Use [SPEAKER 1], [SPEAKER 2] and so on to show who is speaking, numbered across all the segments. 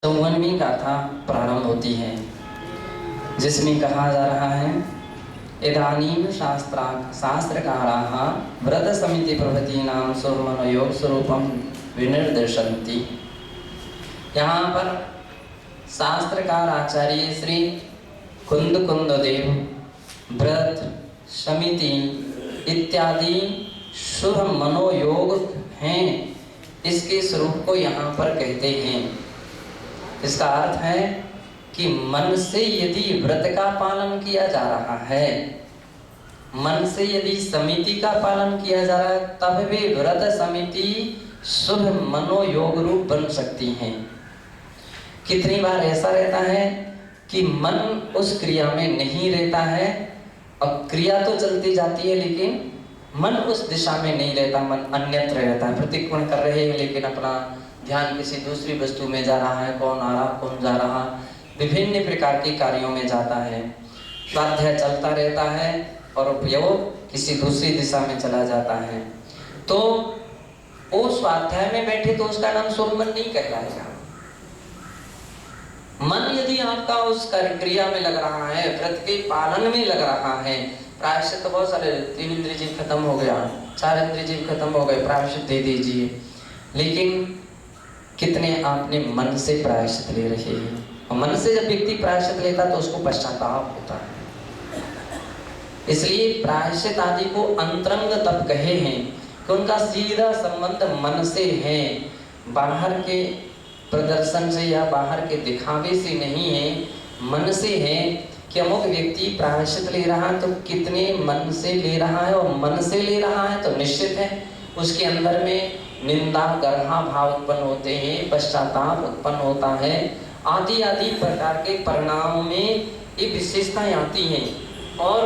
[SPEAKER 1] 54वीं गाथा प्रारंभ होती है, जिसमें कहा जा रहा है इदानीं शास्त्रकाराः व्रत समिति प्रभृतीनां स्वमनोयोग स्वरूपम विनिर्देशन्ति। यहाँ पर शास्त्रकार आचार्य श्री कुंददेव व्रत समिति इत्यादि शुभ मनोयोग हैं, इसके स्वरूप को यहाँ पर कहते हैं। इसका अर्थ है कि मन से यदि व्रत का पालन किया जा रहा है, मन से यदि समिति का पालन किया जा रहा है, तब भी व्रत समिति शुभ मनोयोग रूप बन सकती हैं। कितनी बार ऐसा रहता है कि मन उस क्रिया में नहीं रहता है और क्रिया तो चलती जाती है, लेकिन मन उस दिशा में नहीं रहता, मन अन्यत्र रहता है। प्रतिक्रमण कर रहे हैं लेकिन अपना ध्यान किसी दूसरी वस्तु में जा रहा है, कौन आ रहा कौन जा रहा, विभिन्न प्रकार के कार्यों में जाता है। स्वाध्याय चलता रहता है और उपयोग किसी दूसरी दिशा में चला जाता है। तो वो स्वाध्याय में बैठे तो उसका नाम सोमन नहीं कहलाएगा। मन यदि आपका उस क्रिया में लग रहा है, व्रत के पालन में लग रहा है, प्रायश्चित तो बहुत सारे, 3 इंद्रिय जीव खत्म हो गया, 4 इंद्रिय जीव खत्म हो गए, प्रायश्चित दे दीजिए, लेकिन कितने आपने मन से प्रायश्चित ले रहे हैं। और मन से जब व्यक्ति प्रायश्चित लेता तो उसको पश्चाताप होता है। इसलिए प्रायश्चित आदि को अंतरंग तप कहे हैं कि उनका सीधा संबंध मन से है, बाहर के प्रदर्शन से या बाहर के दिखावे से नहीं है, मन से है। कि अमुक व्यक्ति प्रायश्चित ले रहा है तो कितने मन से ले रहा है, और मन से ले रहा है तो निश्चित है उसके अंदर में निंदा गर्हा भाव उत्पन्न होते हैं, पश्चाताप उत्पन्न होता है, आदि आदि प्रकार के परिणामों में ये विशेषताएं आती हैं। और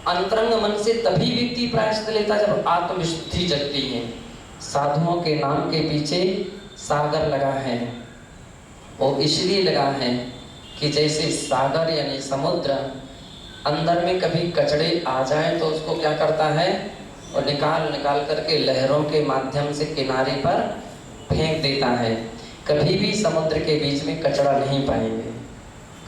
[SPEAKER 1] अंतरंग मन से तभी व्यक्ति प्रायश्चित लेता जब आत्मविशुद्धि जगती है। साधुओं के नाम के पीछे सागर लगा है, वो इसलिए लगा है कि जैसे सागर यानी समुद्र अंदर में कभी कचड़े आ जाए तो उसको क्या करता है, और निकाल करके लहरों के माध्यम से किनारे पर फेंक देता है। कभी भी समुद्र के बीच में कचड़ा नहीं पाएंगे,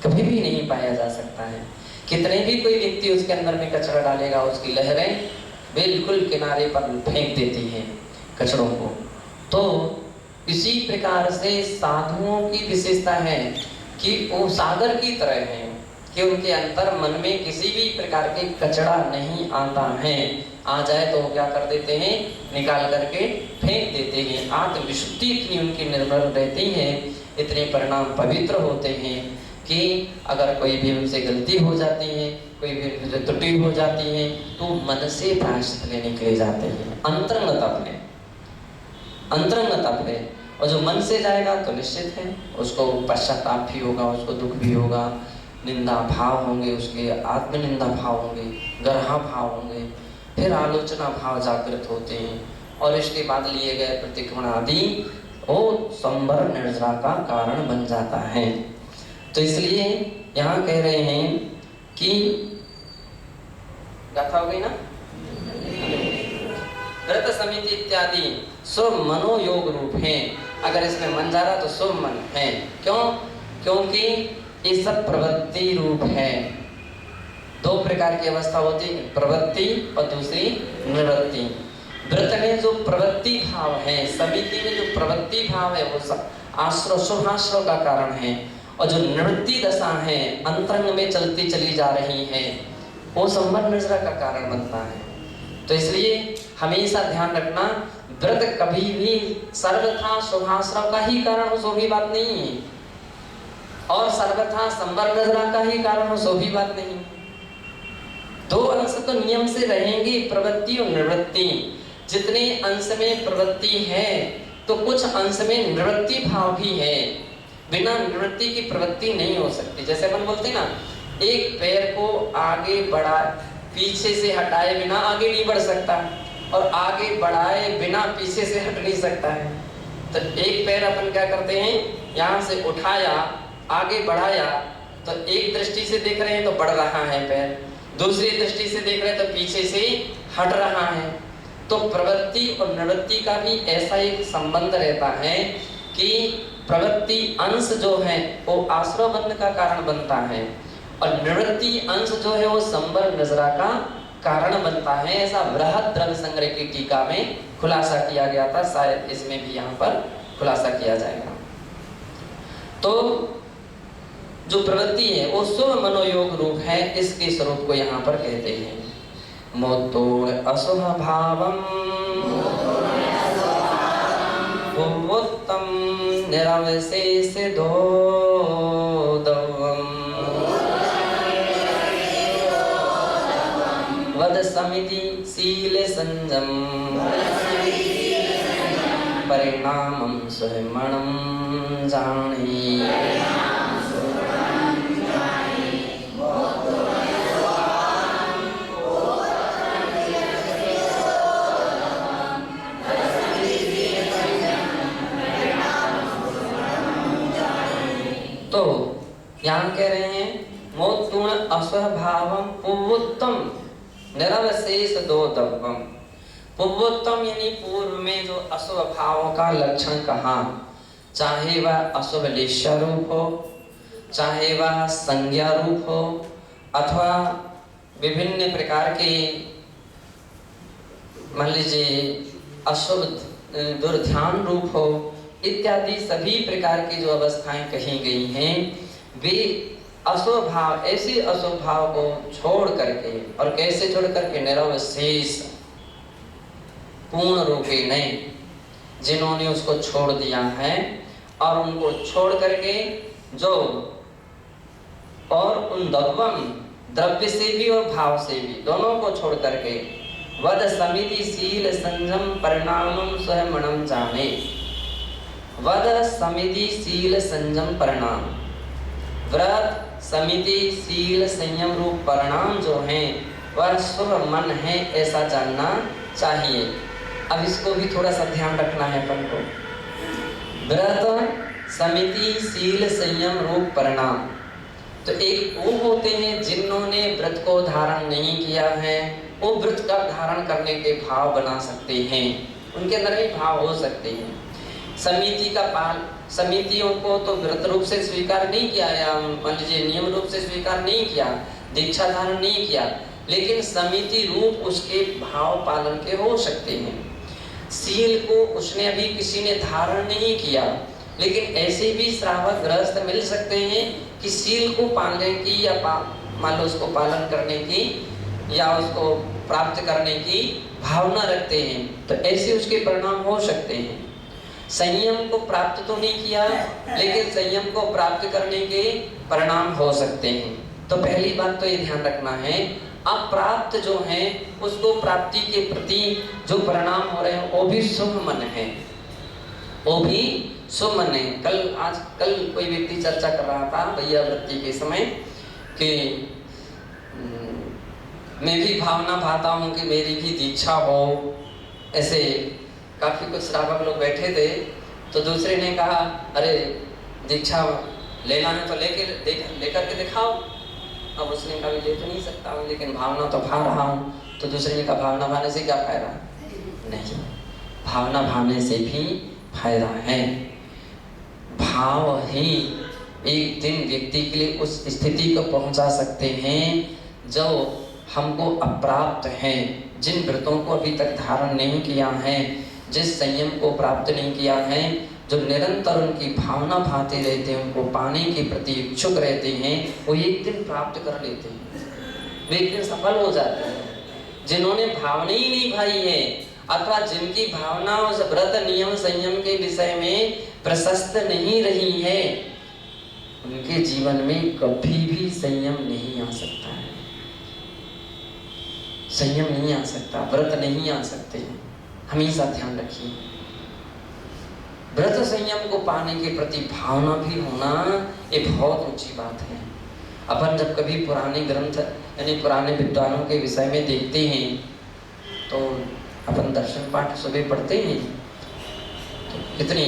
[SPEAKER 1] कभी भी नहीं पाया जा सकता है। कितने भी कोई व्यक्ति उसके अंदर में कचरा डालेगा, उसकी लहरें बिल्कुल किनारे पर फेंक देती हैं कचड़ों को। तो इसी प्रकार से साधुओं की विशेषता है कि वो सागर की तरह हैं, कि उनके अंतर मन में किसी भी प्रकार के कचड़ा नहीं आता है। आ जाए तो क्या कर देते हैं, निकाल करके फेंक देते हैं। आत्मविशुद्धि इतनी उनकी निर्मल रहती है, इतने परिणाम पवित्र होते हैं कि अगर कोई भी उनसे गलती हो जाती है, कोई भी त्रुटि हो जाती है, तो मन से प्रायश्चित लेने के लिए जाते हैं। अंतरंग तप है, अंतरंग तप है। और जो मन से जाएगा तो निश्चित है उसको पश्चाताप भी होगा, उसको दुख भी होगा, निंदा भाव होंगे, उसके आत्मनिंदा भाव होंगे, गर्हा भाव होंगे, फिर आलोचना भाव जागृत होते हैं, और इसके बाद लिए गए प्रतिक्रमण आदि वो संवर निर्जरा का कारण बन जाता है। तो इसलिए यहाँ कह रहे हैं कि गाथा हो गई ना, व्रत समिति इत्यादि शुभ मनोयोग रूप है। अगर इसमें मन जा रहा तो शुभ मन है। क्यों? क्योंकि ये सब प्रवृत्ति रूप है। 2 प्रकार की अवस्था होती है, प्रवृत्ति और दूसरी निवृत्ति। व्रत में जो प्रवृत्ति भाव है, समिति में जो प्रवृत्ति भाव है, वो सब आश्रव शुभाश्रव का कारण है। और जो निवृत्ति दशा है, अंतरंग में चलती चली जा रही है, वो संवर निर्जरा का कारण बनता है। तो इसलिए हमेशा ध्यान रखना, व्रत कभी भी सर्वथा शुभाश्रव का ही कारण हो, सो भी बात नहीं है, और सर्वथा संवर निर्जरा का ही कारण हो, सो भी बात नहीं। 2 अंश तो नियम से रहेंगे, प्रवृत्ति और निवृत्ति। जितने अंश में प्रवृत्ति है तो कुछ अंश में निवृत्ति भाव भी है। बिना निवृत्ति की प्रवृत्ति नहीं हो सकती। जैसे अपन बोलते ना, एक पैर को आगे बढ़ा पीछे से हटाए बिना आगे नहीं बढ़ सकता, और आगे बढ़ाए बिना पीछे से हट नहीं सकता है। तो एक पैर अपन क्या करते हैं, यहाँ से उठाया, आगे बढ़ाया, तो एक दृष्टि से देख रहे हैं तो बढ़ रहा है पैर, दूसरी दृष्टि से देख रहे हैं तो पीछे से हट रहा है। तो प्रवृत्ति और निवृत्ति का भी ऐसा एक संबंध रहता है कि प्रवृत्ति अंश जो है वो आश्रय बंध का कारण बनता है और निवृत्ति अंश जो है वो संबल नजरा का कारण बनता है। ऐसा बृहद द्रव्य संग्रह की टीका में खुलासा किया गया था, शायद इसमें भी यहाँ पर खुलासा किया जाएगा। तो जो प्रवृत्ति है वो शुभ मनोयोग रूप है, इसके स्वरूप को यहाँ पर कहते हैं मोतोड़ अशुभ भावम पूर्वोत्तम निरवशेष दोदवम वद समिति शील संजम परिणामं स्वयमणं जाने। तो यहाँ कह रहे हैं मोतुण अस्वभावम पूर्वोत्तम निरवशेष दोदवम। पूर्वोत्तम यानी पूर्व में जो अशुभ भावों का लक्षण कहा, चाहे वह अशुभ लेश्य रूप हो, चाहे वह संज्ञा रूप हो, अथवा विभिन्न प्रकार के मान लीजिए अशुभ दुर्ध्यान रूप हो, इत्यादि सभी प्रकार की जो अवस्थाएं कही गई हैं वे अशुभ भाव, ऐसे अशुभ भाव को छोड़ करके, और कैसे छोड़ करके, निरवशेष पूर्ण रूपे नहीं, जिन्होंने उसको छोड़ दिया है और उनको छोड़ करके जो और उन दवम द्रव्य से भी और भाव से भी दोनों को छोड़ करके वद समिति शील संयम परिणामम स्वयमणं जाने। वद समिति शील संयम परिणाम, व्रत समिति शील संयम रूप परिणाम जो हैं वह शुभ मन है ऐसा जानना चाहिए। अब इसको भी थोड़ा सा ध्यान रखना है अपन को। व्रत समिति शील संयम रूप परिणाम, तो एक वो होते हैं जिन्होंने व्रत को धारण नहीं किया है, वो व्रत का धारण करने के भाव बना सकते हैं, उनके अंदर भी भाव हो सकते हैं। समिति का पाल, समितियों को तो व्रत रूप से स्वीकार नहीं किया या मान लीजिए नियम रूप से स्वीकार नहीं किया, दीक्षा धारण नहीं किया, लेकिन समिति रूप उसके भाव पालन के हो सकते हैं। शील को उसने अभी किसी ने धारण नहीं किया, लेकिन ऐसे भी श्रावक गृहस्थ मिल सकते हैं कि शील को पालने की या मान लो उसको पालन करने की या उसको प्राप्त करने की भावना रखते हैं, तो ऐसे उसके परिणाम हो सकते हैं। संयम को प्राप्त तो नहीं किया, लेकिन संयम को प्राप्त करने के परिणाम हो सकते हैं। तो पहली बात तो ये ध्यान रखना है, अप्राप्त जो है उसको प्राप्ति के प्रति जो परिणाम हो रहे हैं वो भी शुभ मन है, वो भी शुभ मन है। कल कोई व्यक्ति चर्चा कर रहा था भैया वृत्ति के समय कि मैं भी भावना भाता हूँ कि मेरी भी दीक्षा हो। ऐसे काफी कुछ श्रावक लोग बैठे थे, तो दूसरे ने कहा अरे दीक्षा लेना है तो लेकर के दिखाओ। अब उसने कहा ले तो नहीं सकता हूँ, लेकिन भावना तो भा रहा हूँ। तो दूसरे ने कहा भावना भाने से क्या फायदा? नहीं, भावना भाने से भी फायदा है। भाव ही एक दिन व्यक्ति के लिए उस स्थिति को पहुंचा सकते हैं जो हमको अप्राप्त है, जिन व्रतों को अभी तक धारण नहीं किया है, जिस संयम को प्राप्त नहीं किया है, जो निरंतर उनकी भावना भाते रहते हैं, उनको पाने के प्रति इच्छुक रहते हैं, वो एक दिन प्राप्त कर लेते हैं, वे एक दिन सफल हो जाते हैं। जिन्होंने भावना ही नहीं भाई है अथवा जिनकी भावना उस व्रत नियम संयम के विषय में प्रशस्त नहीं रही है, उनके जीवन में कभी भी संयम नहीं आ सकता है, संयम नहीं आ सकता, व्रत नहीं आ सकते हैं। हमेशा ध्यान रखिए, व्रत संयम को पाने के प्रति भावना भी होना ये बहुत ऊंची बात है। अपन जब कभी पुराने ग्रंथ यानी पुराने विद्वानों के विषय में देखते हैं तो अपन दर्शन पाठ सुबह पढ़ते हैं तो कितनी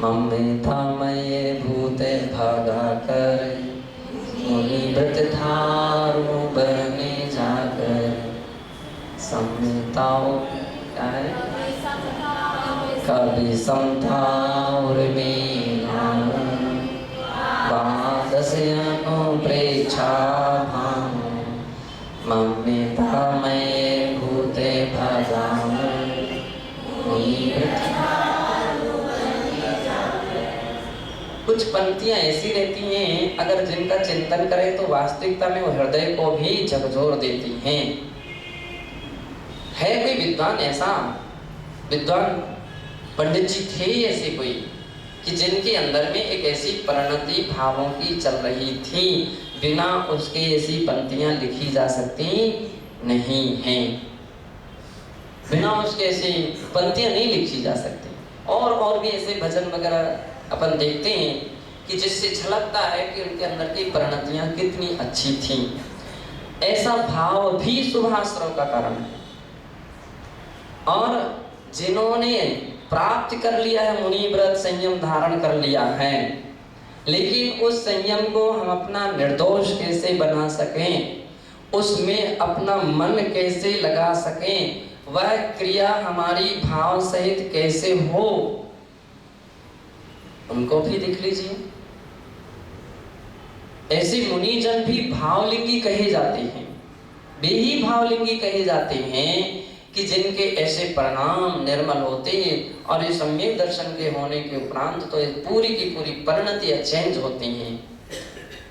[SPEAKER 1] ममेथा मये भूते भागा कर मुनि व्रत धारो बने जाकर सम्मिताओ क्या है कभी समताउर में कुछ पंक्तियां ऐसी रहती हैं अगर जिनका चिंतन करें तो वास्तविकता में वो हृदय को भी झकझोर देती हैं। है कोई विद्वान ऐसा, विद्वान पंडित जी थे ऐसे कोई कि जिनके अंदर में एक ऐसी परिणति भावों की चल रही थी, बिना उसके ऐसी पंक्तियां लिखी जा सकती नहीं हैं, बिना उसके ऐसी पंक्तियां नहीं लिखी जा सकती। और भी ऐसे भजन वगैरह अपन देखते हैं कि जिससे झलकता है कि उनके अंदर की परिणतियां कितनी अच्छी थी। ऐसा भाव भी शुभाश्रव का कारण है। और जिन्होंने प्राप्त कर लिया है मुनि व्रत, संयम धारण कर लिया है, लेकिन उस संयम को हम अपना निर्दोष कैसे बना सकें, उसमें अपना मन कैसे लगा सकें, वह क्रिया हमारी भाव सहित कैसे हो, उनको भी देख लीजिए। ऐसे मुनिजन भी भावलिंगी कहे जाते हैं, वे ही भावलिंगी कहे जाते हैं कि जिनके ऐसे परिणाम निर्मल होते हैं और ये सम्यक दर्शन के होने के उपरांत तो पूरी की पूरी परिणतियां चेंज होती हैं।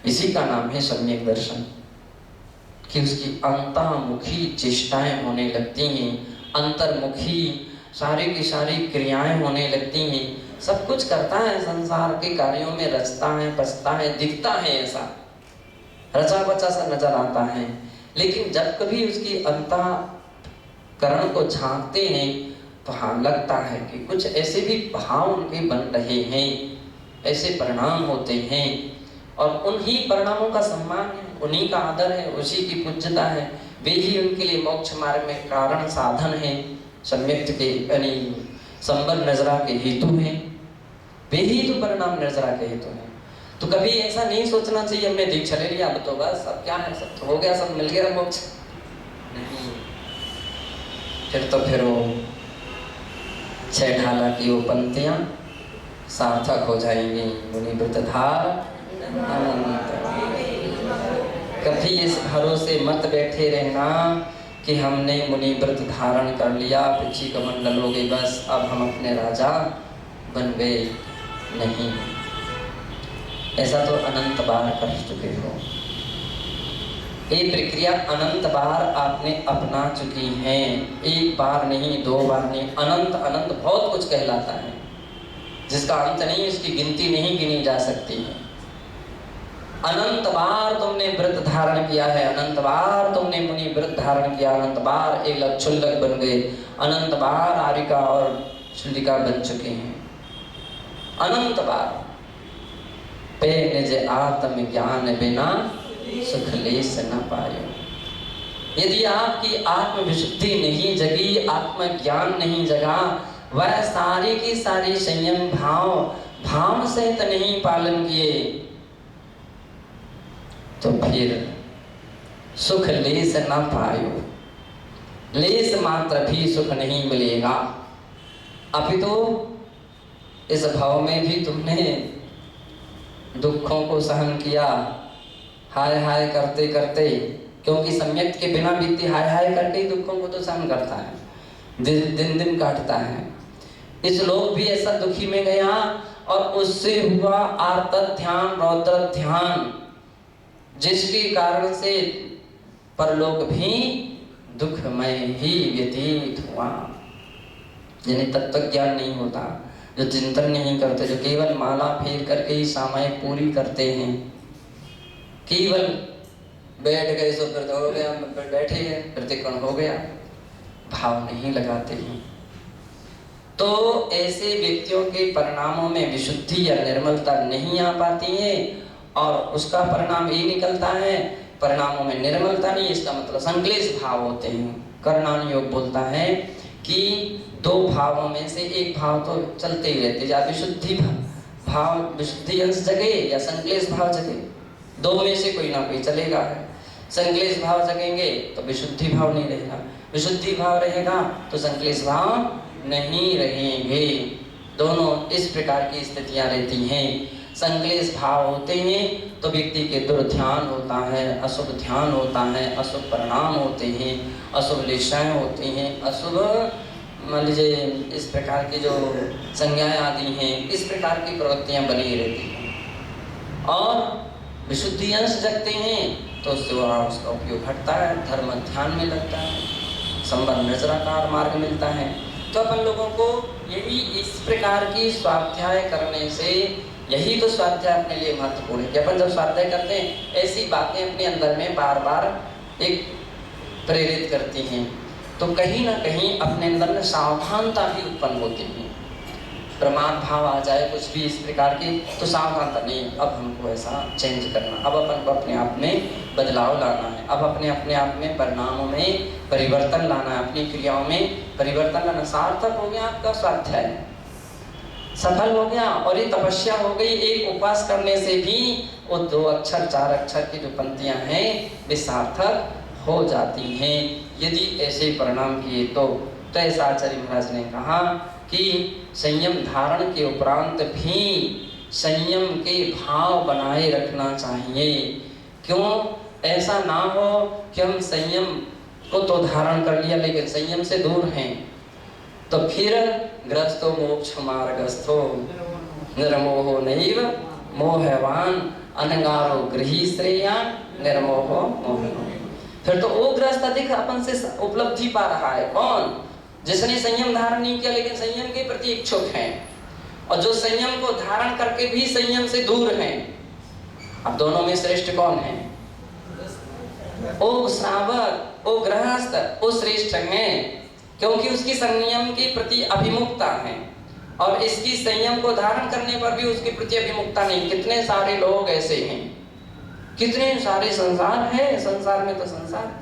[SPEAKER 1] इसी का नाम है सम्यक दर्शन, कि उसकी अंतर्मुखी चेष्टाएं होने लगती हैं, अंतर्मुखी सारी की सारी क्रियाएं होने लगती हैं। सब कुछ करता है संसार के कार्यों में, रचता है, बसता है, दिखता है, ऐसा रचा बचा सा नजर आता है। लेकिन जब कभी उसकी अंतःकरण को झांकते हैं तो हाँ लगता है कि कुछ ऐसे भी भाव उनके बन रहे हैं, ऐसे परिणाम होते हैं। और उन्हीं परिणामों का सम्मान है, उन्हीं का आदर है, उसी की पूज्यता है। वे ही उनके लिए मोक्ष मार्ग में कारण साधन है, सम्यक्त के यानी संबल नजरा के हेतु हैं, वे ही तो परिणाम नजरा के हेतु हैं। तो कभी ऐसा नहीं सोचना चाहिए हमने दीक्षा ले लिया अब तो बस अब क्या है, सब तो हो गया, सब मिल गया मोक्ष, नहीं। फिर वो 6 ढाला की वो पंक्तियां सार्थक हो जाएंगी। मुनि व्रत धार अनंत। कभी इस भरोसे मत बैठे रहना कि हमने मुनि व्रत धारण कर लिया, पृथ्वी कमंडल हो गई, बस अब हम अपने राजा बन गए, नहीं। ऐसा तो अनंत बार कर चुके हो। ये प्रक्रिया अनंत बार आपने अपना चुकी हैं, एक बार नहीं, 2 बार नहीं, अनंत अनंत बहुत कुछ कहलाता है जिसका अंत नहीं, इसकी गिनती नहीं गिनी जा सकती है। अनंत बार तुमने व्रत धारण किया है, अनंत बार तुमने मुनि व्रत धारण किया, अनंत बार एक लक्षुल्लक बन गए, अनंत बार आरिका और शुल्लिका बन चुके हैं, अनंत बार। पे निज आत्म ज्ञान बिना सुख लेस न पायो। यदि आपकी आत्म विशुद्धि नहीं जगी, आत्म ज्ञान नहीं जगा, वह सारी की सारी संयम भाव सहित नहीं पालन किए, तो फिर सुख लेस न पायो, लेस मात्र भी सुख नहीं मिलेगा। अभी तो इस भाव में भी तुमने दुखों को सहन किया, हाय हाय करते करते, क्योंकि सम्यक के बिना व्यक्ति हाय हाय करके ही दुखों को तो सहन करता है, दिन दिन काटता है। इस लोक भी ऐसा दुखी में गया और उससे हुआ आर्त ध्यान, रौद्र ध्यान, जिसके कारण से परलोक भी दुखमय ही व्यतीत हुआ। जिन्हें तत्व ज्ञान नहीं होता, जो चिंतन नहीं करते, जो केवल माला फेर करके ही सामायिक पूरी करते हैं, केवल बैठ गए सो फिर हो गया, बैठे गए प्रतिकोण हो गया, भाव नहीं लगाते हैं, तो ऐसे व्यक्तियों के परिणामों में विशुद्धि या निर्मलता नहीं आ पाती है और उसका परिणाम ये निकलता है, परिणामों में निर्मलता नहीं, इसका मतलब संक्लेश भाव होते हैं। कर्णान योग बोलता है कि 2 भावों में से एक भाव तो चलते ही रहते, या विशुद्धि भाव, विशुद्धि अंश जगे या संक्लेश भाव जगे, 2 में से कोई ना कोई चलेगा है। संक्लेश भाव जगेंगे तो विशुद्धि भाव नहीं रहेगा, विशुद्धि भाव रहेगा तो संक्लेश भाव नहीं रहेंगे। दोनों इस प्रकार की स्थितियां रहती हैं। संक्लेश भाव होते हैं तो व्यक्ति के दुर्ध्यान होता है, अशुभ ध्यान होता है, अशुभ परिणाम होते हैं, अशुभ लिशाएं होती हैं, अशुभ मान लीजिए इस प्रकार की जो संज्ञाएं आदि हैं, इस प्रकार की प्रवृत्तियां बनी रहती हैं। और विशुद्धि अंश जगते हैं तो उससे वहाँ उसका उपयोग घटता है, धर्म ध्यान में लगता है, संबंध नजराकार मार्ग मिलता है। तो अपन लोगों को यही इस प्रकार की स्वाध्याय करने से, यही तो स्वाध्याय अपने लिए महत्वपूर्ण है कि अपन जब स्वाध्याय करते हैं ऐसी बातें अपने अंदर में बार बार एक प्रेरित करती हैं, तो कहीं ना कहीं अपने अंदर में सावधानता भी उत्पन्न होती है। प्रमाद भाव आ जाए कुछ भी इस प्रकार की, तो सावधानता नहीं, अब हमको ऐसा चेंज करना, अब अपन को अपने आप में बदलाव लाना है, अब अपने आप में परिणामों में परिवर्तन लाना है, अपनी क्रियाओं में परिवर्तन लाना। सार्थक हो गया आपका स्वाध्याय, सफल हो गया, और ये तपस्या हो गई। एक उपवास करने से भी वो 2 अक्षर 4 अक्षर की जो पंक्तियां हैं वे सार्थक हो जाती हैं यदि ऐसे परिणाम किए तो। ऐसा आचार्य महाराज ने कहा कि संयम धारण के उपरांत भी संयम के भाव बनाए रखना चाहिए। क्यों? ऐसा ना हो कि हम संयम को तो धारण कर लिया लेकिन संयम से दूर हैं, तो फिर ग्रस्तो मोक्ष मार्गस्थो निर्मोहो नैव मोहवान अनंगारो गृही श्रेया निर्मोहो मोहनो। फिर तो वो ग्रस्त अधिक अपन से उपलब्धि पा रहा है। कौन? जिसने संयम धारण नहीं किया लेकिन संयम के प्रति इच्छुक हैं, और जो संयम को धारण करके भी संयम से दूर हैं। अब दोनों में श्रेष्ठ कौन है? ओ श्रावक, ओ गृहस्थ, ओ श्रेष्ठ है, क्योंकि उसकी संयम के प्रति अभिमुखता है, और इसकी संयम को धारण करने पर भी उसके प्रति अभिमुखता नहीं। कितने सारे लोग ऐसे हैं, कितने सारे संसार है, संसार में तो संसार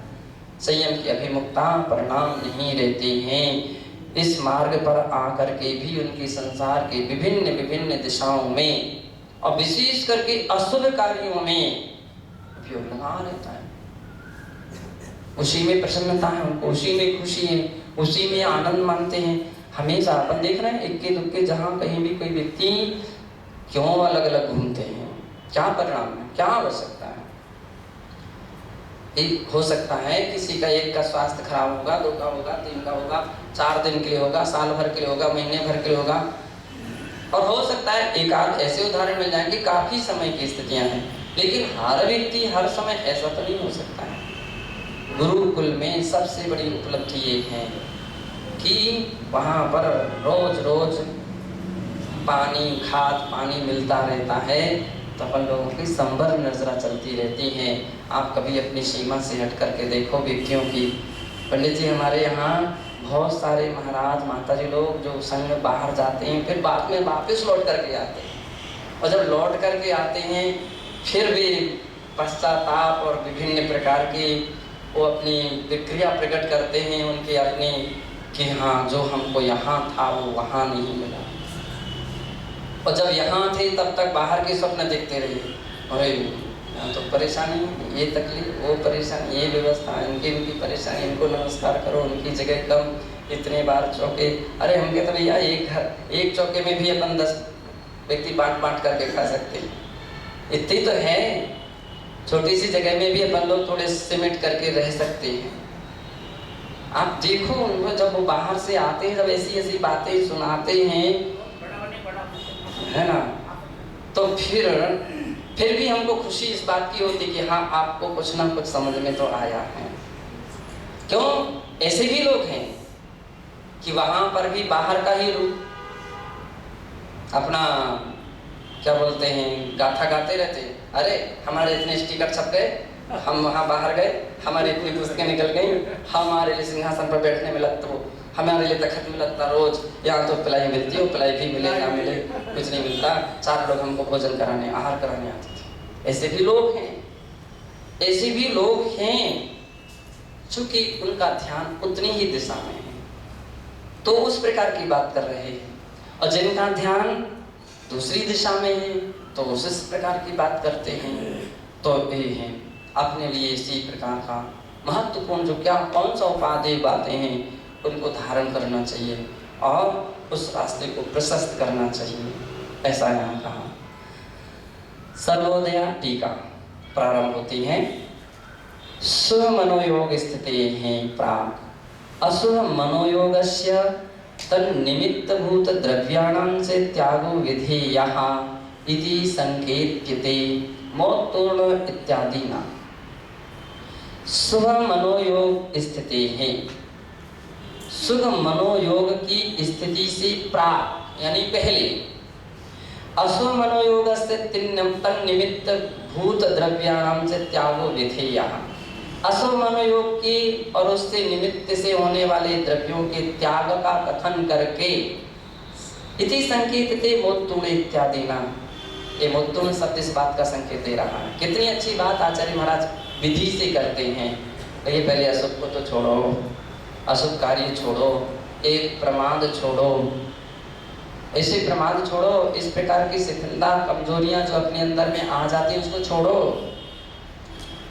[SPEAKER 1] संयम की अभिमुखता परिणाम नहीं रहते हैं। इस मार्ग पर आकर के भी उनकी संसार के विभिन्न विभिन्न दिशाओं में और विशेष करके अशुभ कार्यों में उपयोग लगा रहता है। उसी में प्रसन्नता है उनको, उसी में खुशी है, उसी में आनंद मानते हैं। हमेशा अपन देख रहे हैं इक्के दुक्के जहाँ कहीं भी कोई व्यक्ति क्यों अलग अलग घूमते हैं, क्या परिणाम है, क्या आवश्यकता है। एक हो सकता है किसी का एक का स्वास्थ्य खराब होगा, 2 का होगा, 3 का होगा, 4 दिन के लिए होगा, साल भर के लिए होगा, महीने भर के लिए होगा, और हो सकता है एक आध ऐसे उदाहरण मिल जाएंगे काफी समय की स्थितियां हैं। लेकिन हर व्यक्ति हर समय ऐसा तो नहीं हो सकता है। गुरुकुल में सबसे बड़ी उपलब्धि ये है कि वहाँ पर रोज रोज पानी, खाद पानी मिलता रहता है, तो अपन लोगों की संभर नजरा चलती रहती है। आप कभी अपनी सीमा से हट करके देखो व्यक्तियों की। पंडित जी हमारे यहाँ बहुत सारे महाराज माता जी लोग जो संग बाहर जाते हैं, फिर बाद में वापस लौट करके आते हैं, और जब लौट करके आते हैं फिर भी पश्चाताप और विभिन्न प्रकार की वो अपनी विक्रिया प्रकट करते हैं उनकी अपनी, कि हाँ जो हमको यहाँ था वो वहाँ नहीं मिला, और जब यहाँ थे तब तक बाहर के स्वप्न देखते रहे। अरे यहाँ तो परेशानी, ये तकलीफ, वो परेशानी, ये व्यवस्था, इनकी परेशानी, इनको नमस्कार करो, उनकी जगह कम, इतने बार चौके। अरे हम कहते भैया एक चौके में भी अपन 10 व्यक्ति बांट करके खा सकते हैं, इतनी तो है। छोटी सी जगह में भी अपन लोग थोड़े सिमट करके रह सकते हैं। आप देखो उनको जब वो बाहर से आते हैं, जब ऐसी ऐसी बातें सुनाते हैं, है ना, तो फिर भी हमको खुशी इस बात की होती कि हाँ आपको कुछ ना कुछ समझ में तो आया है। क्यों? ऐसे भी लोग हैं कि वहां पर भी बाहर का ही रूप अपना क्या बोलते हैं गाथा गाते रहते। अरे हमारे इतने स्टिकर छप गए, हम वहाँ बाहर गए, हमारी इतनी पुस्तकें निकल गई, हमारे लिए सिंहासन पर बैठने मिला, तो हमारे लिए तखत मिलता रोज, यहाँ तो पिलाई मिलती है, पिलाई भी मिले ना मिले कुछ नहीं मिलता। 4 लोग हमको भोजन कराने, आहार कराने आते थे। ऐसे भी लोग हैं, ऐसे भी लोग हैं, चूंकि उनका ध्यान उतनी ही दिशा में है, तो उस प्रकार की बात कर रहे हैं। और जिनका ध्यान दूसरी दिशा में है तो उस प्रकार की बात करते हैं। तो ये है अपने लिए इसी प्रकार का महत्वपूर्ण जो क्या कौन सा उपादेय बातें हैं उनको धारण करना चाहिए और उस रास्ते को प्रशस्त करना चाहिए, ऐसा यहाँ कहा। सर्वोदया टीका प्रारंभ होती है। शुभ मनोयोग स्थिति है प्राक अशुभ मनोयोगस्य तन्निमित्तभूत द्रव्याणां से त्यागो विधेयः इति संकेत्यते मौत्तूर्ण इत्यादि ना। शुभ मनोयोग स्थिति है। शुभ मनोयोग की स्थिति से प्राक यानी पहले अशुभ मनोयोग से तन्निमित्त भूत द्रव्याणाम से त्यागो विधेयः। अशुभ मनोयोग की और उससे निमित्त से होने वाले द्रव्यों के त्याग का कथन करके इति संकेतते मोत्तूर्ण इत्यादि ना। ये मोत्तूर्ण शब्द इस बात का संकेत दे रहा है। कितनी अच्छी बात आचार्य महाराज विधि से करते हैं। ये पहले अशुभ को तो छोड़ो, अशुभ कार्य छोड़ो, एक प्रमाद छोड़ो, ऐसे प्रमाद छोड़ो, इस प्रकार की शिथिलता कमजोरियां जो अपने अंदर में आ जाती है उसको छोड़ो।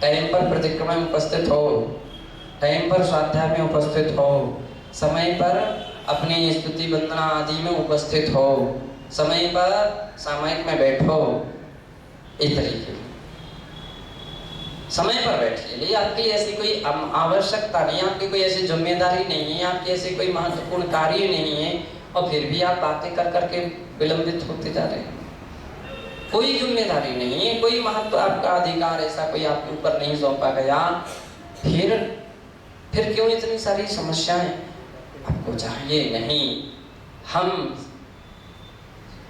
[SPEAKER 1] टाइम पर परिक्रमा में उपस्थित हो, टाइम पर स्वाध्याय में उपस्थित हो, समय पर अपनी स्तुति वंदना आदि में उपस्थित हो, समय पर सामयिक में बैठो, इस तरीके समय पर बैठिए। लिए आपके लिए ऐसी कोई आवश्यकता नहीं, आपकी कोई ऐसी जिम्मेदारी नहीं है, आपकी ऐसी कोई महत्वपूर्ण कार्य नहीं है और फिर भी आप बातें कर करके विलंबित होते जा रहे हैं। कोई जिम्मेदारी नहीं है, कोई महत्व आपका अधिकार ऐसा कोई आपके ऊपर नहीं सौंपा गया, फिर क्यों इतनी सारी समस्याएं आपको चाहिए? नहीं, हम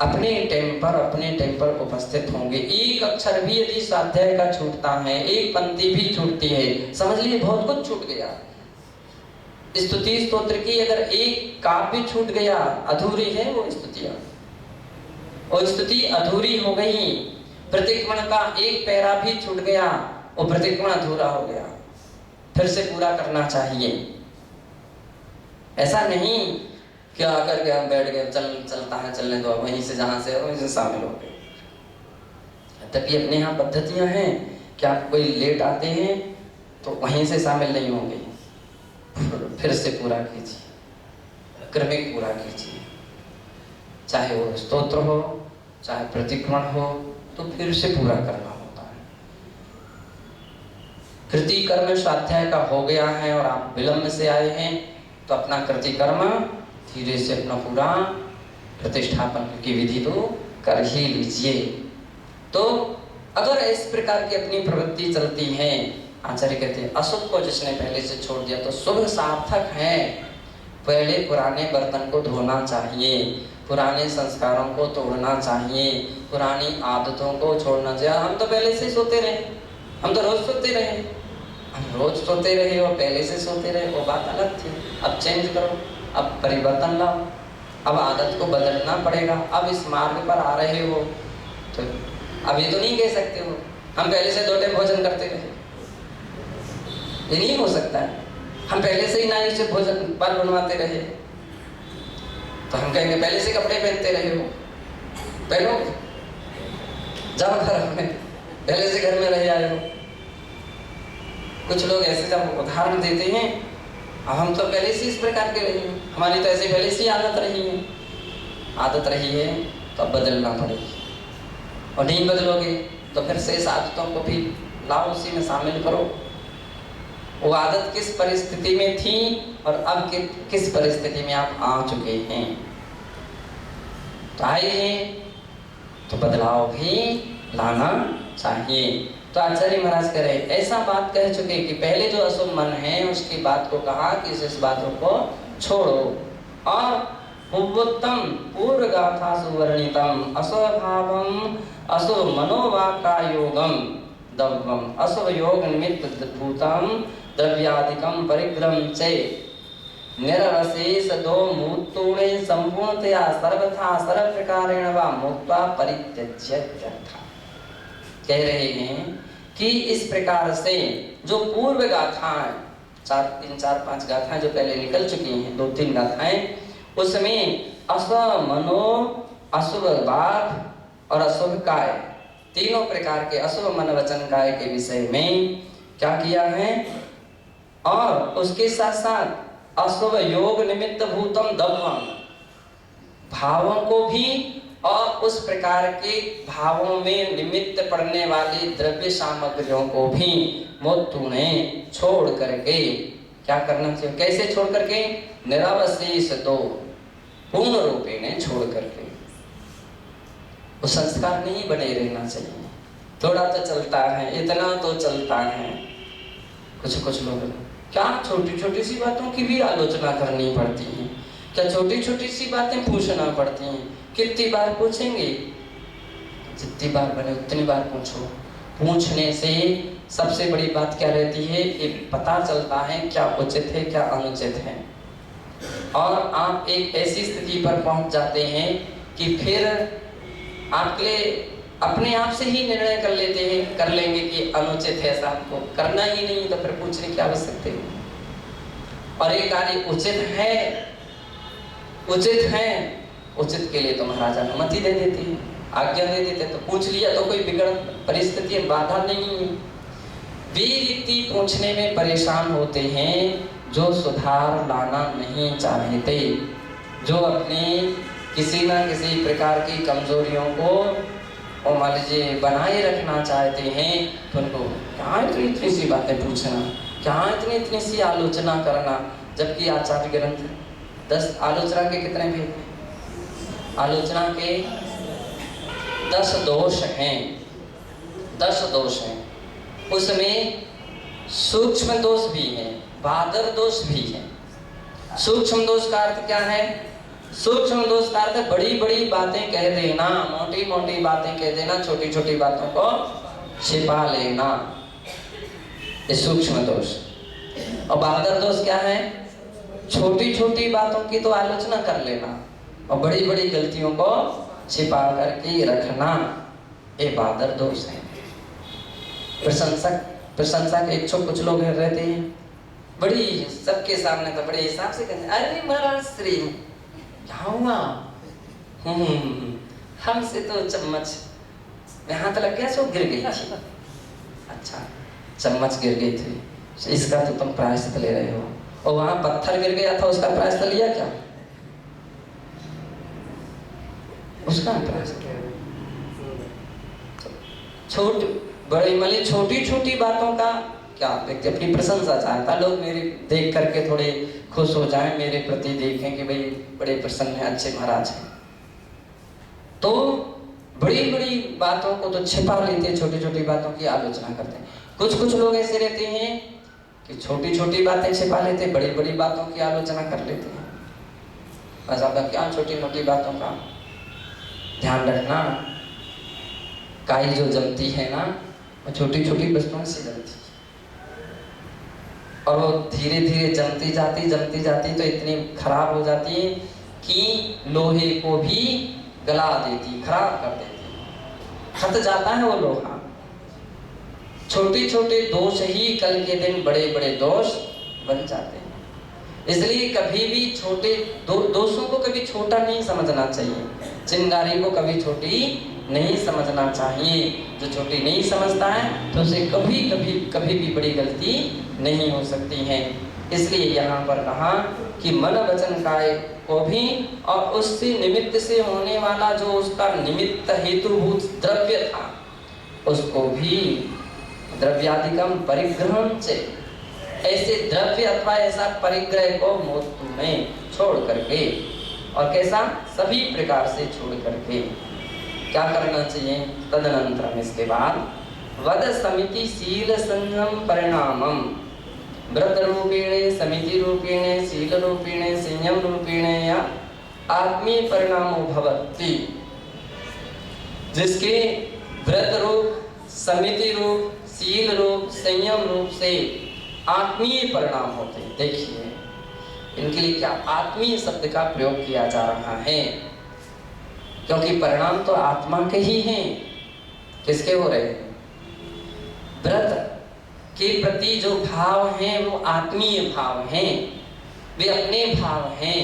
[SPEAKER 1] अपने टाइम पर उपस्थित होंगे। एक अक्षर भी यदि स्वाध्याय का छूटता है, एक पंक्ति भी छूटती है, समझ लीजिए बहुत कुछ छूट गया। स्तुति स्तोत्र की अगर एक काव्य छूट गया, अधूरी है वो स्तुतियां, और स्तुति अधूरी हो गई। प्रतिक्रमण का एक पैरा भी छूट गया, वो प्रतिक्रमण अधूरा हो गया, फिर से पूरा करना चाहिए। ऐसा नहीं कि आकर के हम बैठ गए, चलता है चलने दो, वहीं से जहां से वहीं से शामिल हो गए। तभी अपने यहाँ पद्धतियां हैं कि आप कोई लेट आते हैं तो वहीं से शामिल नहीं होंगे, फिर से पूरा कीजिए, क्रमिक पूरा कीजिए। चाहे वो स्तोत्र हो, चाहे प्रतिक्रमण हो, तो फिर से पूरा करना होता है। कृति कर्म स्वाध्याय का हो गया है और आप विलंब से आए हैं, तो अपना कृति कर्म धीरे से अपना पूरा प्रतिष्ठापन की विधि तो कर ही लीजिए। तो अगर इस प्रकार की अपनी प्रवृत्ति चलती है, आचार्य कहते हैं अशुभ को जिसने पहले से छोड़ दिया तो शुभ सार्थक है। पहले पुराने बर्तन को धोना चाहिए, पुराने संस्कारों को तोड़ना चाहिए, पुरानी आदतों को छोड़ना चाहिए। हम तो पहले से सोते रहे, हम तो रोज सोते रहे, हम रोज सोते रहे और पहले से सोते रहे, वो बात अलग थी। अब चेंज करो, अब परिवर्तन लाओ, अब आदत को बदलना पड़ेगा। अब इस मार्ग पर आ रहे हो तो अब ये तो नहीं कह सकते हो हम पहले से 2 टाइम भोजन करते रहे, ये नहीं हो सकता है। हम पहले से ही नाई से भोजन बाल बनवाते रहे तो हम कहेंगे पहले से कपड़े पहनते रहे हो, पहनो, जाओ घर में, पहले से घर में रह आए हो। कुछ लोग ऐसे जब उदाहरण देते हैं, अब हम तो पहले से इस प्रकार के रहे हैं, हमारी तो ऐसे पहले से आदत रही है, तो अब बदलना पड़ेगी। और नहीं बदलोगे तो फिर से इस आदतों को भी लाओ, उसी में शामिल करो। वो आदत किस परिस्थिति में थी और अब किस परिस्थिति में आप आ चुके हैं, तो आए हैं तो बदलाव भी लाना चाहिए। तो आचार्य महाराज कह रहे ऐसा बात कह चुके कि पहले जो अशुभ मन है उसकी बात को कहा कि इस बातों को छोड़ो। और पूर्वोत्तम पूर्व गाथा सुवर्णितम अशुभावम अशुभ मनोवाका योगम दव्यम अशुभ योग निमित्त भूतम द्रव्यादिकम परिग्रम चे निरवशेष दो मूतूणे संपूर्णतया सर्वथा सर्व प्रकारेण वा मुक्त्वा परित्यज्यत्यर्थ। कह रहे हैं कि इस प्रकार से जो पूर्व गाथाएं 3, 4, 5 गाथाएं जो पहले निकल चुकी हैं, 2-3 गाथाएं, उसमें अशुभ मनो, अशुभ वाक और अशुभ काय, तीनों प्रकार के अशुभ मन वचन काय के विषय में क्या किया है। और उसके साथ साथ अशुभ योग निमित्त भूतम दम्भम, भावों को भी और उस प्रकार के भावों में निमित्त पड़ने वाली द्रव्य सामग्रियों को भी मोत्तूणे छोड़ करके क्या करना चाहिए। कैसे छोड़ करके? निरवशेष दो, पूर्ण रूपेण छोड़ करके। वो संस्कार नहीं बने रहना चाहिए। थोड़ा तो चलता है, इतना तो चलता है। कुछ लोग क्या छोटी छोटी सी बातों की भी आलोचना करनी पड़ती है, क्या छोटी छोटी सी बातें पूछना पड़ती हैं। कितनी बार पूछेंगे? जितनी बार बने उतनी बार पूछो। पूछने से सबसे बड़ी बात क्या रहती है, ये पता चलता है क्या उचित है क्या अनुचित है, और आप एक ऐसी स्थिति पर पहुंच जाते हैं कि फिर आपके लिए अपने आप से ही निर्णय कर लेंगे कि अनुचित है, ऐसा आपको करना ही नहीं, तो फिर पूछने की आवश्यकता है। और एक कार्य उचित के लिए तो महाराज अनुमति दे देते हैं, आज्ञा दे देते, तो पूछ लिया तो कोई बिगड़ परिस्थिति बाधा नहीं है। वे व्यक्ति पूछने में परेशान होते हैं जो सुधार लाना नहीं चाहते, जो अपने किसी न किसी प्रकार की कमजोरियों को और मान लीजिए बनाए रखना चाहते हैं। तो उनको क्या इतनी सी बातें पूछना, क्या इतनी सी आलोचना करना, जबकि आचार्य ग्रंथ 10 आलोचना के कितने भेद हैं? आलोचना के 10 दोष हैं, 10 दोष हैं। उसमें सूक्ष्म दोष भी है, बादर दोष भी है। सूक्ष्म दोष का अर्थ क्या है? सूक्ष्म दोष का अर्थ बड़ी बड़ी बातें कह देना, मोटी मोटी बातें कह देना, छोटी छोटी बातों को छिपा लेना, ये सूक्ष्म दोष। और बादर दोष क्या है? छोटी छोटी बातों की तो आलोचना कर लेना और बड़ी बड़ी गलतियों को छिपा करके रखना, ये बादर दोष है। प्रशंसा के इच्छुक कुछ लोग रहते हैं, बड़ी सबके सामने तो बड़े हिसाब से कहते हैं, अरे महाराज श्री क्या हुआ, हमसे तो चम्मच में हाथ लग गया, सो गिर गई थी। अच्छा, चम्मच गिर गई थी, इसका तो तुम प्रायश्चित ले रहे हो, और वहां पत्थर गिर गया था, उसका प्रायश्चित लिया क्या? उसका प्रायश्चित छोटी छोटी बातों का क्या व्यक्ति अपनी प्रशंसा चाहता, लोग मेरे देख करके थोड़े खुश हो जाएं, मेरे प्रति देखें कि भाई बड़े प्रसन्न हैं, अच्छे महाराज हैं, तो बड़ी बड़ी बातों को तो छिपा लेते, छोटी छोटी बातों की आलोचना करते हैं। कुछ लोग ऐसे रहते हैं कि छोटी छोटी बातें छिपा लेते, बड़ी बड़ी बातों की आलोचना कर लेते हैं। बस आपका क्या छोटी मोटी बातों का ध्यान रखना, काई जो जमती है ना, वो छोटी छोटी वस्तुओं से जमती है, और वो धीरे धीरे जमती जाती तो इतनी खराब हो जाती है कि लोहे को भी गला देती, खराब कर देती, फट जाता है वो लोहा। छोटे छोटे दोष ही कल के दिन बड़े बड़े दोष बन जाते हैं। इसलिए कभी भी छोटे दोषों को कभी छोटा नहीं समझना चाहिए, चिंगारी को कभी छोटी नहीं समझना चाहिए। जो छोटी नहीं समझता है तो उसे कभी भी बड़ी गलती नहीं हो सकती है। इसलिए यहाँ पर कहा कि मन वचन काय को भी, और उससे निमित्त से होने वाला जो उसका निमित्त हेतुभूत द्रव्य था, उसको भी द्रव्यादिकम परिग्रहण से, ऐसे द्रव्य अथवा ऐसा परिग्रह को मोक्ष में छोड़ करके, और कैसा? सभी प्रकार से छोड़ करके क्या करना चाहिए? तदनंतरम इसके बाद वद समिति शील संयम परिणामम व्रत रूपेण समिति रूपेण शील रूपेण संयम रूपेण या आत्मीय परिणामो भवति। जिसके व्रत रूप, समिति रूप, शील रूप, संयम रूप से आत्मीय परिणाम होते हैं। देखिए इनके लिए क्या आत्मीय शब्द का प्रयोग किया जा रहा है, क्योंकि परिणाम तो आत्मा के ही हैं। किसके हो रहे हैं? व्रत के प्रति जो भाव हैं वो आत्मीय भाव हैं, वे अपने भाव हैं।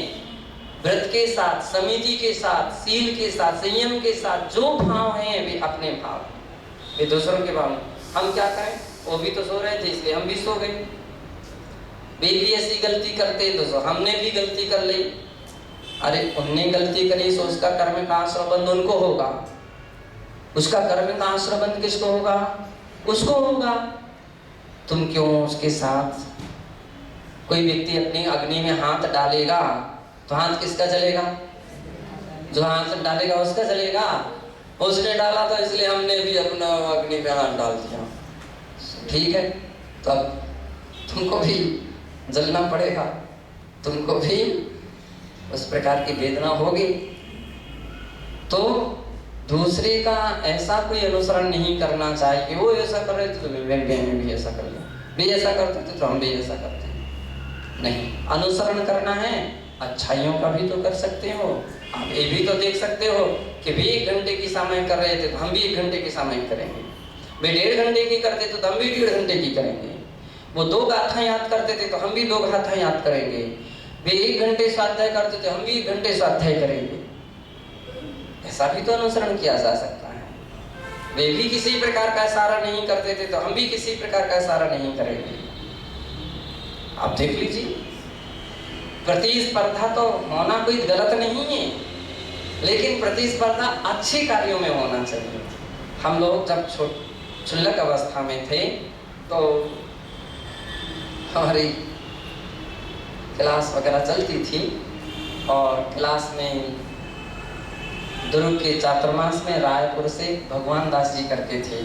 [SPEAKER 1] व्रत के साथ, समिति के साथ, शील के साथ, संयम के साथ जो भाव हैं वे अपने भाव हैं, वे दूसरों के भाव हैं। हम क्या करें? वो भी तो सो रहे थे इसलिए हम भी सो गए। वे भी ऐसी गलती करते तो हमने भी गलती कर ली। अरे उनने गलती करी तो उसका कर्म का आश्रबंध उनको होगा, उसका कर्म का आश्रबंध किसको होगा? उसको होगा। तुम क्यों उसके साथ? कोई व्यक्ति अपनी अग्नि में हाथ डालेगा तो हाथ किसका जलेगा? जो हाथ डालेगा उसका जलेगा। उसने डाला था इसलिए हमने भी अपना अग्नि में हाथ डाल दिया। ठीक है, तो अब तुमको भी जलना पड़ेगा, तुमको भी उस प्रकार की वेदना होगी। तो दूसरे का ऐसा कोई अनुसरण नहीं करना चाहिए कि वो ऐसा कर रहे थे तो मैं भी ऐसा कर लिया, भी ऐसा करते थे तो हम भी ऐसा करते हैं। नहीं, अनुसरण करना है, अच्छाइयों का भी तो कर सकते हो। आप ये भी तो देख सकते हो कि भी 1 घंटे की सामयिक कर रहे थे तो हम भी 1 घंटे की सामयिक करेंगे। वे 1.5 घंटे की करते तो हम भी 1.5 घंटे की करेंगे। वो 2 गाथा याद करते थे तो हम भी 2 गाथा याद करेंगे। वे 1 घंटे स्वाध्याय करते थे, हम भी 1 घंटे स्वाध्याय करेंगे। ऐसा भी तो अनुसरण किया जा सकता है। वे भी किसी प्रकार का इशारा नहीं करते थे तो हम भी किसी प्रकार का इशारा नहीं करेंगे। आप देख लीजिए, प्रतिस्पर्धा तो होना कोई गलत नहीं है, लेकिन प्रतिस्पर्धा अच्छे कार्यों में होना चाहिए। हम लोग जब क्षुल्लक अवस्था में थे तो हमारी क्लास वगैरह चलती थी और क्लास में दुर्ग के चातुर्मास में रायपुर से भगवान दास जी करके थे,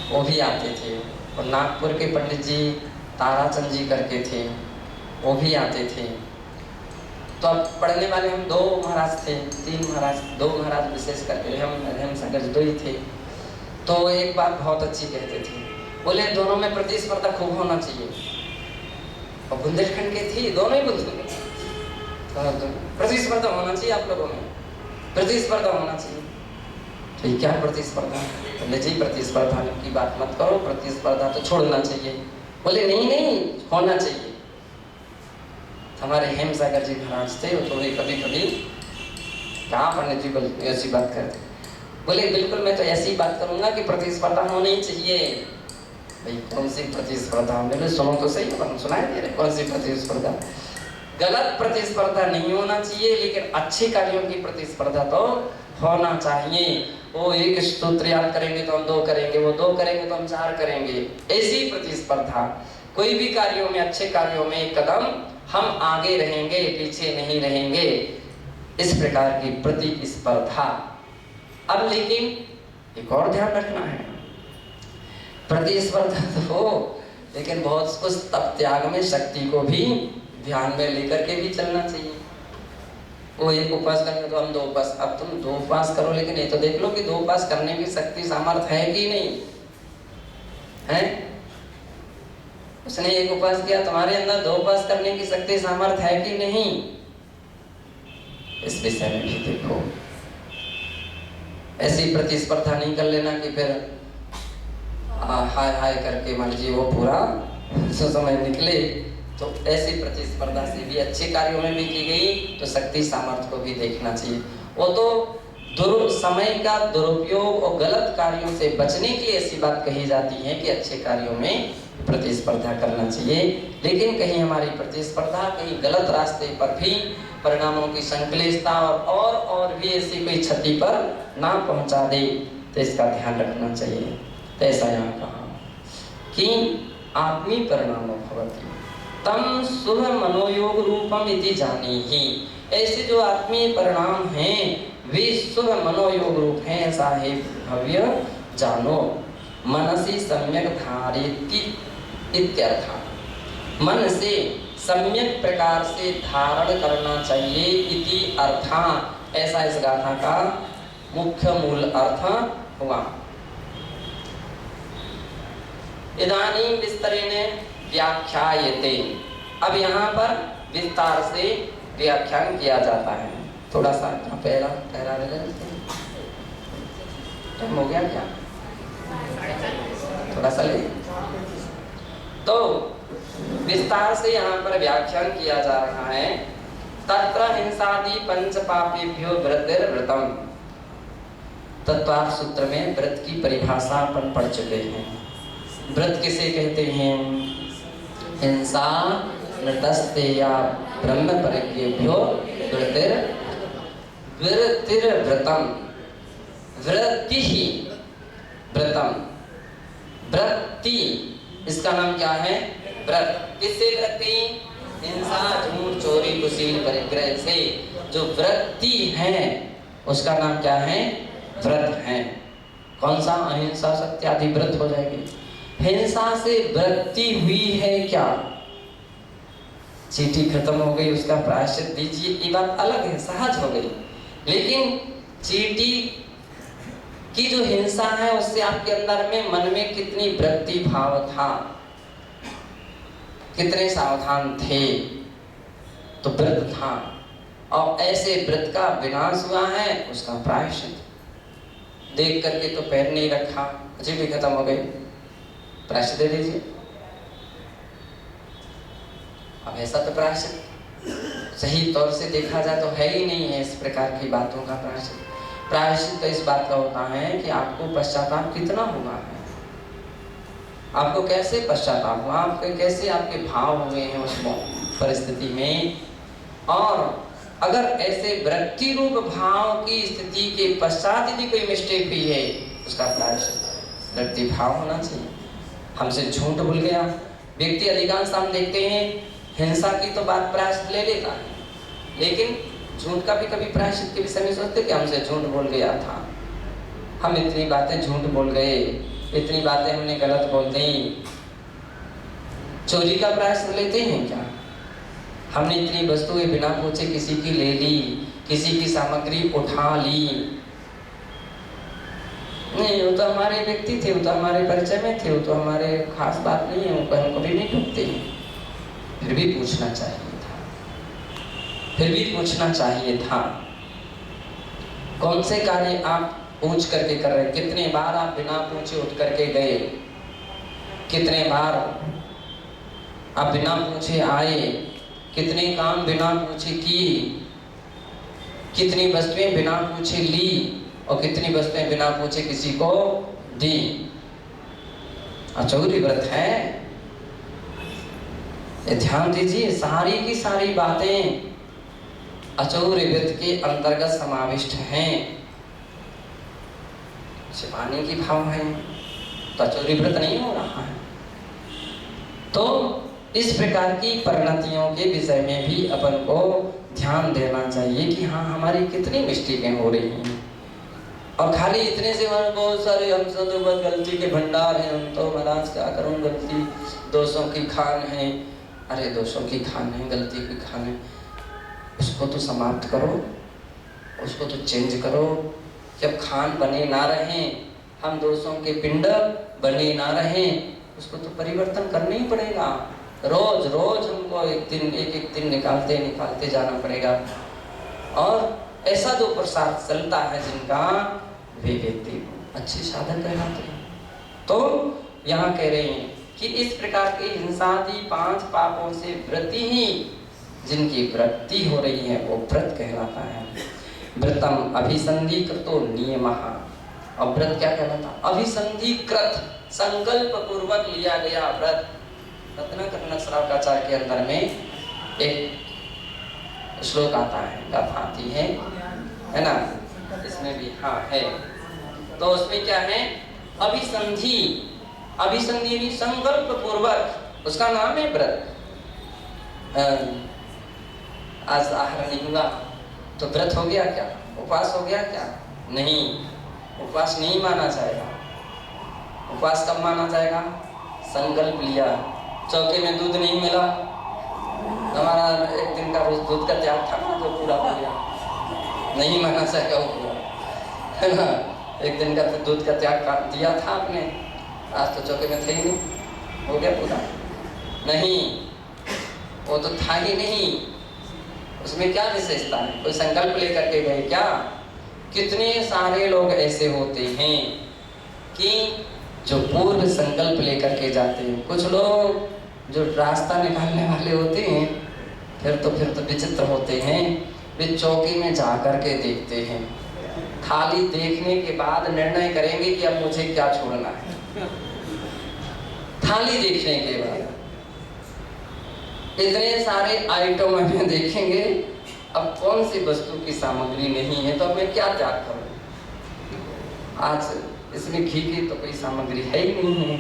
[SPEAKER 1] वो भी आते थे। और नागपुर के पंडित जी ताराचंद जी करके थे, वो भी आते थे। तो अब पढ़ने वाले हम 2 महाराज थे, 3 महाराज, 2 महाराज विशेष करके हम संघर्ष 2 ही थे। तो एक बात बहुत अच्छी कहते थे, बोले दोनों में प्रतिस्पर्धा खूब होना चाहिए। और बुंदेलखंड के थी, दोनों ही बुंदेलखंड, तो प्रतिस्पर्धा होना चाहिए, आप लोगों में प्रतिस्पर्धा होना चाहिए। तो ये क्या प्रतिस्पर्धा? बोले जी प्रतिस्पर्धा की बात मत करो, प्रतिस्पर्धा तो छोड़ना चाहिए। बोले नहीं होना चाहिए। हमारे हेमसागर जी महाराज थे, वो थोड़े कभी कहाँ पंडित जी बोले ऐसी बात करते, बोले बिल्कुल मैं तो ऐसी बात करूंगा कि प्रतिस्पर्धा होनी चाहिए। भाई कौन सी प्रतिस्पर्धा? मैंने सुनो तो सही, सुनाई दे रहे कौन सी प्रतिस्पर्धा? गलत प्रतिस्पर्धा नहीं होना चाहिए, लेकिन अच्छे कार्यों की प्रतिस्पर्धा तो होना चाहिए। वो 1 स्तोत्र याद करेंगे तो हम 2 करेंगे, वो 2 करेंगे तो हम 4 करेंगे, ऐसी प्रतिस्पर्धा। कोई भी कार्यों में, अच्छे कार्यों में 1 कदम हम आगे रहेंगे, पीछे नहीं रहेंगे, इस प्रकार की प्रतिस्पर्धा। अब लेकिन एक और ध्यान रखना है, प्रतिस्पर्धा तो हो, लेकिन बहुत कुछ तप त्याग में शक्ति को भी ध्यान में लेकर के भी चलना चाहिए। वो 1 उपवास करेंगे तो हम 2 उपवास, अब तुम 2 उपवास करो, लेकिन ये तो देख लो कि 2 उपवास करने की शक्ति सामर्थ्य है कि नहीं है। उसने 1 उपवास किया, तुम्हारे अंदर 2 उपवास करने की शक्ति सामर्थ्य है कि नहीं, इस विषय में भी देखो। ऐसी प्रतिस्पर्धा नहीं कर लेना कि फिर हाय हाय करके मान लीजिए वो पूरा समय निकले। तो ऐसी प्रतिस्पर्धा से भी अच्छे कार्यों में भी की गई तो शक्ति सामर्थ्य को भी देखना चाहिए। वो तो समय का दुरुपयोग और गलत कार्यों से बचने के लिए ऐसी बात कही जाती है कि अच्छे कार्यों में प्रतिस्पर्धा करना चाहिए। लेकिन कहीं हमारी प्रतिस्पर्धा कहीं गलत रास्ते पर भी परिणामों की संकलेशता और भी ऐसी कोई क्षति पर ना पहुंचा दे, तो इसका ध्यान रखना चाहिए। तो ऐसा यहाँ कहा कि आत्मी परिणामो भवति तम शुभ मनोयोग रूपम इति जानीहि। ऐसे जो आत्मीय परिणाम हैं वे शुभ मनोयोग रूप हैं, ऐसा है भव्य जानो। मनसी सम्यक धारिति इत्यर्थ, मन से सम्यक प्रकार से धारण करना चाहिए इति अर्था, ऐसा इस गाथा का मुख्य मूल अर्थ हुआ। इदानीं विस्तरेण व्याख्यायते, अब यहाँ पर विस्तार से व्याख्यान किया जाता है। थोड़ा सा पहला ले लेते हैं, टाइम हो गया क्या? थोड़ा सा ले। तो विस्तार से यहाँ पर व्याख्यान किया जा रहा है। तत्र हिंसादि पंच पापेभ्यो व्रतिर्व्रतम। तत्वार्थ सूत्र में व्रत की परिभाषा अपन पढ़ चुके हैं। व्रत किसे कहते हैं? हिंसा नृतस्ते या ब्रह्म परिज्ञेभ्यो व्रतिर्व्रतम। व्रति ही व्रतम, व्रति इसका नाम क्या है? व्रत। किससे व्रति? हिंसा झूठ चोरी कुशील परिग्रह से जो व्रति है उसका नाम क्या है? व्रत हैं। कौन सा? अहिंसा सत्यादि व्रत हो जाएंगे। हिंसा से वृत्ति हुई है क्या? चींटी खत्म हो गई, उसका प्रायश्चित दीजिए, ये बात अलग है, सहज हो गई। लेकिन चींटी की जो हिंसा है उससे आपके अंदर में मन में कितनी वृत्ति भाव था, कितने सावधान थे, तो व्रत था। और ऐसे व्रत का विनाश हुआ है, उसका प्रायश्चित देख करके तो पैर नहीं रखा, चींटी खत्म हो गई, प्रायश्चित दे दीजिए। अब ऐसा तो प्रायश्चित सही तौर से देखा जाए तो है ही नहीं है इस प्रकार की बातों का प्रायश्चित। प्रायश्चित तो इस बात का होता है कि आपको पश्चाताप कितना हुआ है, आपको कैसे पश्चाताप हुआ, आपके कैसे आपके भाव हुए हैं उस परिस्थिति में। और अगर ऐसे वृत्ति रूप भाव की स्थिति के पश्चात यदि कोई मिस्टेक हुई है, उसका प्रायश्चित वृत्ति भाव होना चाहिए। हमसे झूठ भूल गया व्यक्ति, अधिकांश हम देखते हैं हिंसा की तो बात प्रायश्चित ले लेता है, लेकिन झूठ का भी कभी प्रायश्चित के विषय में सोचते कि हमसे झूठ बोल गया था, हम इतनी बातें झूठ बोल गए, इतनी बातें हमने गलत बोल दी। चोरी का प्रायश्चित लेते हैं क्या? हमने इतनी वस्तुएं बिना पूछे किसी की ले ली, किसी की सामग्री उठा ली, नहीं वो तो हमारे व्यक्ति थे, वो तो हमारे परिचय में थे, वो तो हमारे खास बात नहीं है, वो हम कभी नहीं टूटते हैं। फिर भी पूछना चाहिए था, फिर भी पूछना चाहिए था। कौन से कार्य आप पूछ करके कर रहे? कितने बार आप बिना पूछे उठ करके गए, कितने बार आप बिना पूछे आए, कितने काम बिना पूछे किए, कितनी वस्तुएं बिना पूछे ली और कितनी वस्तुएं बिना पूछे किसी को दी। अचौरी व्रत है, ये ध्यान दीजिए। सारी की सारी बातें अचौरी व्रत के अंतर्गत समाविष्ट हैं। छिपाने की भाव है तो अचौरी व्रत नहीं हो रहा है। तो इस प्रकार की परिणतियों के विषय में भी अपन को ध्यान देना चाहिए कि हाँ हमारी कितनी मिस्टेकें हो रही हैं। और खाली इतने से बहुत सारे हम सब तो बस गलती के भंडार हैं, हम तो महाराज क्या करूँ, गलती दोषों की खान है। अरे दोषों की खान है, गलती की खान है, उसको तो समाप्त करो, उसको तो चेंज करो। जब खान बने ना रहें, हम दोषों के पिंड बने ना रहें, उसको तो परिवर्तन करना ही पड़ेगा। रोज रोज हमको एक एक दिन निकालते जाना पड़ेगा। और ऐसा जो प्रसाद चलता है जिनका, वे व्यक्ति अच्छे साधक कहलाते हैं। तो यहाँ कह रहे हैं कि इस प्रकार के हिंसादि 5 पापों से वृत्ति ही, जिनकी वृत्ति हो रही है वो व्रत कहलाता है। व्रतम अभिसंधिकृतो नियमः। और व्रत क्या कहलाता? अभिसंधिकृत, संकल्प पूर्वक लिया गया व्रत। रत्नाकर श्रावकाचार्य के अंदर में एक श्लोक आता है, गाथा आती है ना, इसमें भी हाँ है। तो उसमें क्या है? अभिसंधि, अभिसंधि यानी संकल्प पूर्वक, उसका नाम है व्रत। आज आहार नहीं हुआ तो व्रत हो गया क्या? उपवास हो गया क्या? नहीं, उपवास नहीं माना जाएगा। उपवास कब माना जाएगा? संकल्प लिया, चौके में दूध नहीं मिला, हमारा एक दिन का रोज दूध का त्याग था ना, जो पूरा हो गया, नहीं माना जाएगा वो पूरा, है ना। एक दिन का तो दूध का त्याग दिया था आपने, आज तो चौके में थे ही नहीं, हो गया पूरा? नहीं, वो तो था ही नहीं। उसमें क्या विशेषता है? कोई संकल्प लेकर के गए क्या? कितने सारे लोग ऐसे होते हैं कि जो पूर्व संकल्प लेकर के जाते हैं। कुछ लोग जो रास्ता निकालने वाले होते हैं, फिर तो विचित्र होते हैं। वे चौकी में जा कर के देखते हैं, खाली देखने के बाद निर्णय करेंगे कि अब मुझे क्या छोड़ना है। खाली देखने के बाद इतने सारे आइटम में देखेंगे, अब कौन सी वस्तु की सामग्री नहीं है तो अब मैं क्या त्याग करूं। आज इसमें घी की तो कोई सामग्री है ही नहीं है,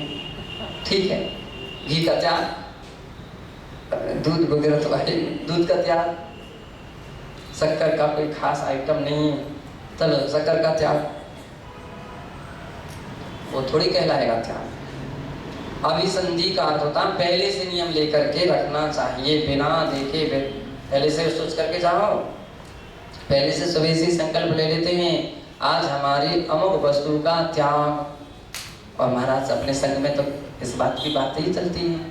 [SPEAKER 1] ठीक है, घी का त्याग, दूध वगैरह तो है, दूध का त्याग, शक्कर का कोई खास आइटम नहीं है, चलो शक्कर का त्याग, वो थोड़ी कहलाएगा त्याग। अभिसंधि का अर्थ होता है पहले से नियम लेकर के रखना चाहिए, बिना देखे पहले से सोच करके जाओ। पहले से सुबह से संकल्प ले लेते हैं आज हमारी अमुक वस्तु का त्याग, और महाराज अपने संग में तो इस बात की बातें ही चलती हैं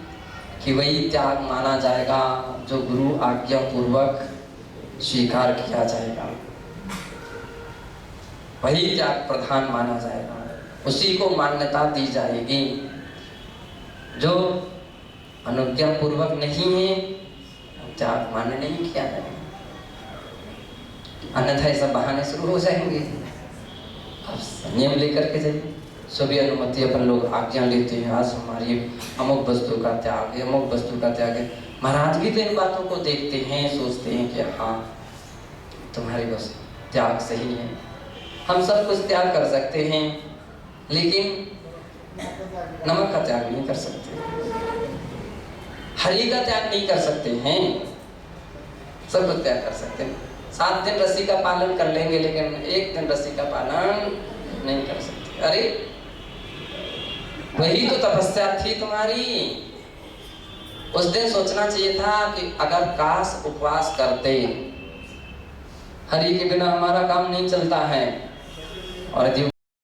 [SPEAKER 1] कि वही त्याग माना जाएगा जो गुरु आज्ञा पूर्वक स्वीकार किया जाएगा, वही त्याग प्रधान माना जाएगा, उसी को मान्यता दी जाएगी। जो अनुज्ञा पूर्वक नहीं है त्याग मान्य नहीं किया जाएगा, अन्यथा सब बहाने शुरू हो जाएंगे। अब संयम लेकर के जाइए, सभी अनुमति अपन लोग आज्ञा लेते हैं आज हमारी अमुक वस्तु का त्याग है, अमुक वस्तु का त्याग है। महाराज भी तो इन बातों को देखते हैं, सोचते हैं कि हाँ तुम्हारी बस त्याग सही है। हम सब कुछ त्याग कर सकते हैं लेकिन नमक का त्याग नहीं कर सकते, हरि का त्याग नहीं कर सकते हैं। सब कुछ त्याग कर सकते हैं, 7 दिन रस्सी का पालन कर लेंगे लेकिन 1 दिन रस्सी का पालन नहीं कर सकते। अरे वही तो तपस्या थी तुम्हारी। उस दिन सोचना चाहिए था कि अगर काश उपवास करते, हरि के बिना हमारा काम नहीं चलता है, और यदि